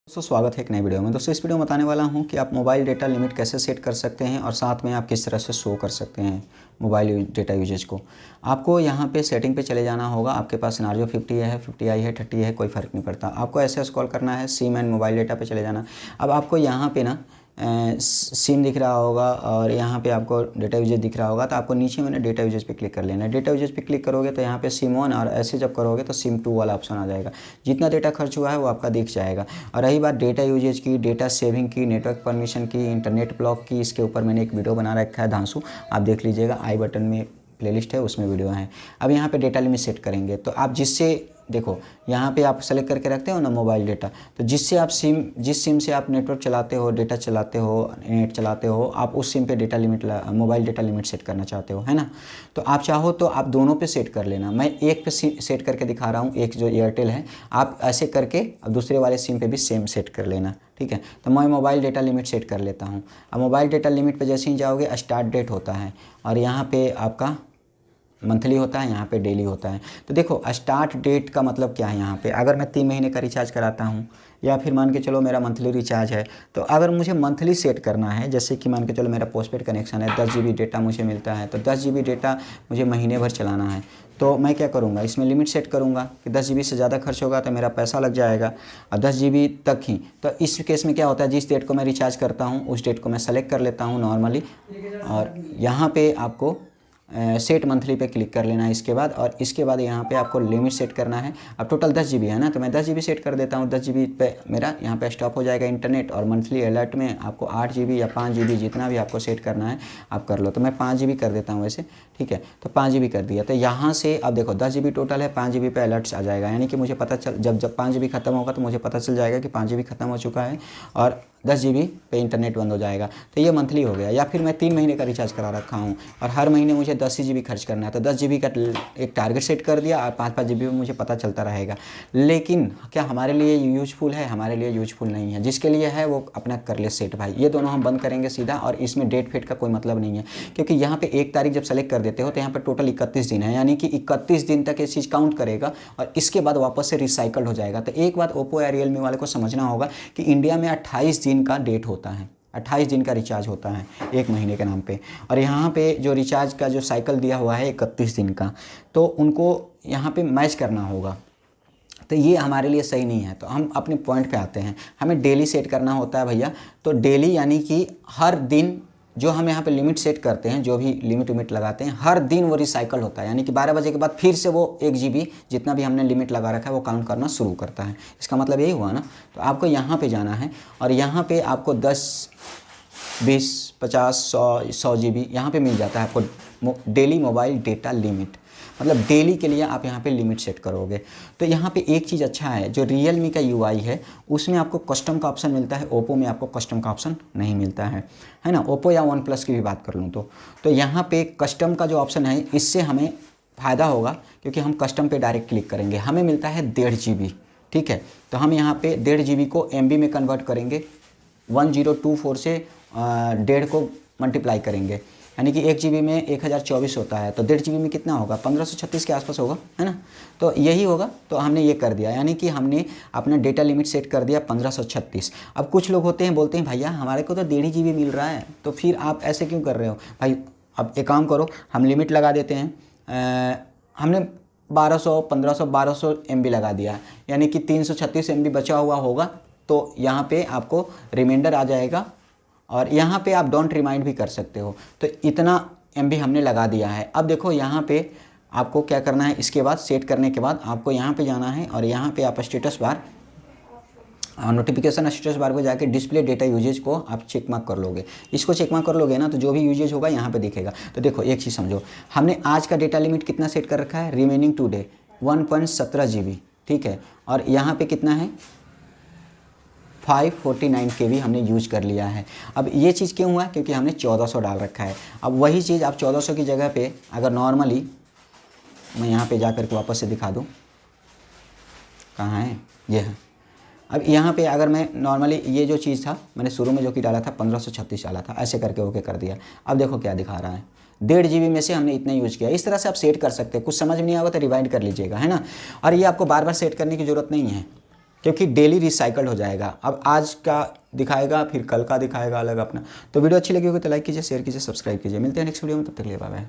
दोस्तों स्वागत है एक नई वीडियो में। दोस्तों इस वीडियो में बताने वाला हूं कि आप मोबाइल डेटा लिमिट कैसे सेट कर सकते हैं और साथ में आप किस तरह से शो कर सकते हैं मोबाइल डेटा यूजेज को। आपको यहां पे सेटिंग पे चले जाना होगा। आपके पास सिनेरियो 50 है, 50i है, 30 है, कोई फ़र्क नहीं पड़ता। आपको ऐसे स्क्रॉल करना है, सिम एंड मोबाइल डेटा पे चले जाना। अब आपको यहाँ पे ना सिम दिख रहा होगा और यहाँ पे आपको डेटा यूजेज दिख रहा होगा, तो आपको नीचे मैंने डेटा यूजेज पे क्लिक कर लेना है। डेटा यूजेज पे क्लिक करोगे तो यहाँ पे सिम 1 और ऐसे जब करोगे तो सिम 2 वाला ऑप्शन आ जाएगा। जितना डेटा खर्च हुआ है वो आपका दिख जाएगा। और रही बात डेटा यूजेज की, डेटा सेविंग की, नेटवर्क परमिशन की, इंटरनेट ब्लॉक की, इसके ऊपर मैंने एक वीडियो बना रखा है धांसू, आप देख लीजिएगा। आई बटन में प्लेलिस्ट है, उसमें वीडियो है। अब यहाँ पे डेटा लिमिट सेट करेंगे तो आप जिससे देखो यहाँ पे आप सेलेक्ट करके रखते हो ना मोबाइल डेटा, तो जिस सिम से आप नेटवर्क चलाते हो, डेटा चलाते हो, नेट चलाते हो, आप उस सिम पे data limit mobile data limit set करना चाहते हो, है ना। तो आप चाहो तो आप दोनों पे सेट कर लेना। मैं एक पे सेट करके दिखा रहा हूँ, एक जो एयरटेल है। आप ऐसे करके अब दूसरे वाले सिम पे भी सेम सेट कर लेना, ठीक है। तो मैं मोबाइल डेटा लिमिट सेट कर लेता हूँ। अब मोबाइल डेटा लिमिट पे जैसे ही जाओगे स्टार्ट डेट होता है और यहाँ पे आपका मंथली होता है, यहाँ पे डेली होता है। तो देखो स्टार्ट डेट का मतलब क्या है, यहाँ पे अगर मैं 3 महीने का रिचार्ज कराता हूँ या फिर मान के चलो मेरा मंथली रिचार्ज है, तो अगर मुझे मंथली सेट करना है, जैसे कि मान के चलो मेरा पोस्टपेड कनेक्शन है, 10 GB डेटा मुझे मिलता है, तो 10 GB डेटा मुझे महीने भर चलाना है, तो मैं क्या करूँगा, इसमें लिमिट सेट करूँगा कि 10 GB से ज़्यादा खर्च होगा तो मेरा पैसा लग जाएगा और 10 GB तक ही। तो इस केस में क्या होता है, जिस डेट को मैं रिचार्ज करता हूँ उस डेट को मैं सेलेक्ट कर लेता हूँ नॉर्मली, और यहाँ पे आपको सेट मंथली पे क्लिक कर लेना है इसके बाद। और इसके बाद यहाँ पे आपको लिमिट सेट करना है। अब टोटल 10 GB है ना, तो मैं 10 GB सेट कर देता हूँ। 10 GB पे मेरा यहाँ पे स्टॉप हो जाएगा इंटरनेट, और मंथली अलर्ट में आपको 8 GB या 5 GB जितना भी आपको सेट करना है आप कर लो। तो मैं 5 GB कर देता हूँ वैसे, ठीक है। तो 5 GB कर दिया। तो यहाँ से अब देखो 10 GB टोटल है, 5 GB पे अलर्ट्स आ जाएगा, यानी कि मुझे पता चल जब 5 GB खत्म होगा तो मुझे पता चल जाएगा कि 5 GB खत्म हो चुका है और 10 GB पे इंटरनेट बंद हो जाएगा। तो ये मंथली हो गया। या फिर मैं 3 महीने का रिचार्ज करा रखा हूँ और हर महीने मुझे 10 GB खर्च करना है, तो 10 GB का एक टारगेट सेट कर दिया और 5-5 GB में मुझे पता चलता रहेगा। लेकिन क्या हमारे लिए यूजफुल है? हमारे लिए यूजफुल नहीं है। जिसके लिए है वो अपना कर ले सेट भाई। ये दोनों हम बंद करेंगे सीधा, और इसमें डेट फेट का कोई मतलब नहीं है, क्योंकि यहाँ पे 1 तारीख जब सेलेक्ट कर देते हो तो यहाँ पे टोटल 31 दिन है, यानी कि 31 दिन तक ये चीज़ काउंट करेगा और इसके बाद वापस से रिसाइकल्ड हो जाएगा। तो एक बात ओप्पो या रियलमी वाले को समझना होगा कि इंडिया में 28 दिन का डेट होता है, 28 दिन का रिचार्ज होता है 1 महीने के नाम पे, और यहाँ पे जो रिचार्ज का जो साइकिल दिया हुआ है 31 दिन का, तो उनको यहाँ पे मैच करना होगा। तो ये हमारे लिए सही नहीं है। तो हम अपने पॉइंट पे आते हैं, हमें डेली सेट करना होता है भैया। तो डेली यानी कि हर दिन जो हम यहाँ पे लिमिट सेट करते हैं, जो भी लिमिट लगाते हैं, हर दिन वो रिसाइकल होता है, यानी कि 12 बजे के बाद फिर से वो 1 GB जितना भी हमने लिमिट लगा रखा है वो काउंट करना शुरू करता है। इसका मतलब यही हुआ ना। तो आपको यहाँ पे जाना है और यहाँ पे आपको 10, 20, 50, 100 GB यहाँ पे मिल जाता है आपको डेली मोबाइल डेटा लिमिट। मतलब डेली के लिए आप यहाँ पे लिमिट सेट करोगे। तो यहाँ पे एक चीज़ अच्छा है, जो रियलमी का UI है उसमें आपको कस्टम का ऑप्शन मिलता है, ओप्पो में आपको कस्टम का ऑप्शन नहीं मिलता है ना। ओप्पो या वन प्लस की भी बात कर लूँ तो यहाँ पे कस्टम का जो ऑप्शन है, इससे हमें फ़ायदा होगा क्योंकि हम कस्टम पे डायरेक्ट क्लिक करेंगे। हमें मिलता है 1.5 GB, ठीक है। तो हम यहाँ पे 1.5 GB को MB में कन्वर्ट करेंगे, 1024 से 1.5 को मल्टीप्लाई करेंगे, यानी कि 1 GB में 1024 होता है, तो 1.5 GB में कितना होगा, 1536 के आसपास होगा, है ना। तो यही होगा। तो हमने ये कर दिया, यानी कि हमने अपना डेटा लिमिट सेट कर दिया 1536। अब कुछ लोग होते हैं बोलते हैं भैया हमारे को तो 1.5 GB मिल रहा है, तो फिर आप ऐसे क्यों कर रहे हो भाई। अब एक काम करो, हम लिमिट लगा देते हैं। हमने 1200, 1500, 1200 MB लगा दिया, यानी कि 336 MB बचा हुआ होगा। तो यहाँ पे आपको रिमाइंडर आ जाएगा और यहाँ पे आप डोंट रिमाइंड भी कर सकते हो। तो इतना MB हमने लगा दिया है। अब देखो यहाँ पे आपको क्या करना है, इसके बाद सेट करने के बाद आपको यहाँ पे जाना है और यहाँ पे आप status bar, notification status bar पे जाके डिस्प्ले डेटा यूजेज को आप चेक मार्क कर लोगे। इसको चेक मार्क कर लोगे ना, तो जो भी यूजेज होगा यहाँ पे दिखेगा। तो देखो एक चीज़ समझो, हमने आज का डेटा लिमिट कितना सेट कर रखा है, रिमेनिंग टुडे 1.17 GB, ठीक है। और यहाँ पे कितना है, 549 KB हमने यूज कर लिया है। अब ये चीज़ क्यों हुआ, क्योंकि हमने 1400 डाल रखा है। अब वही चीज़ आप 1400 की जगह पे अगर नॉर्मली मैं यहाँ पे जा कर के वापस से दिखा दूँ, कहाँ है ये है। अब यहाँ पे अगर मैं नॉर्मली ये जो चीज़ था मैंने शुरू में जो कि डाला था 1536 डाला था, ऐसे करके ओके कर दिया। अब देखो क्या दिखा रहा है, 1.5 GB में से हमने इतना यूज़ किया। इस तरह से आप सेट कर सकते हैं। कुछ समझ में नहीं आएगा तो रिवाइंड कर लीजिएगा, है ना। और ये आपको बार बार सेट करने की ज़रूरत नहीं है। क्योंकि डेली रिसाइकल्ड हो जाएगा। अब आज का दिखाएगा, फिर कल का दिखाएगा अलग अपना। तो वीडियो अच्छी लगी होगी तो लाइक कीजिए, शेयर कीजिए, सब्सक्राइब कीजिए। मिलते हैं नेक्स्ट वीडियो में, तब तक के लिए बाय बाय।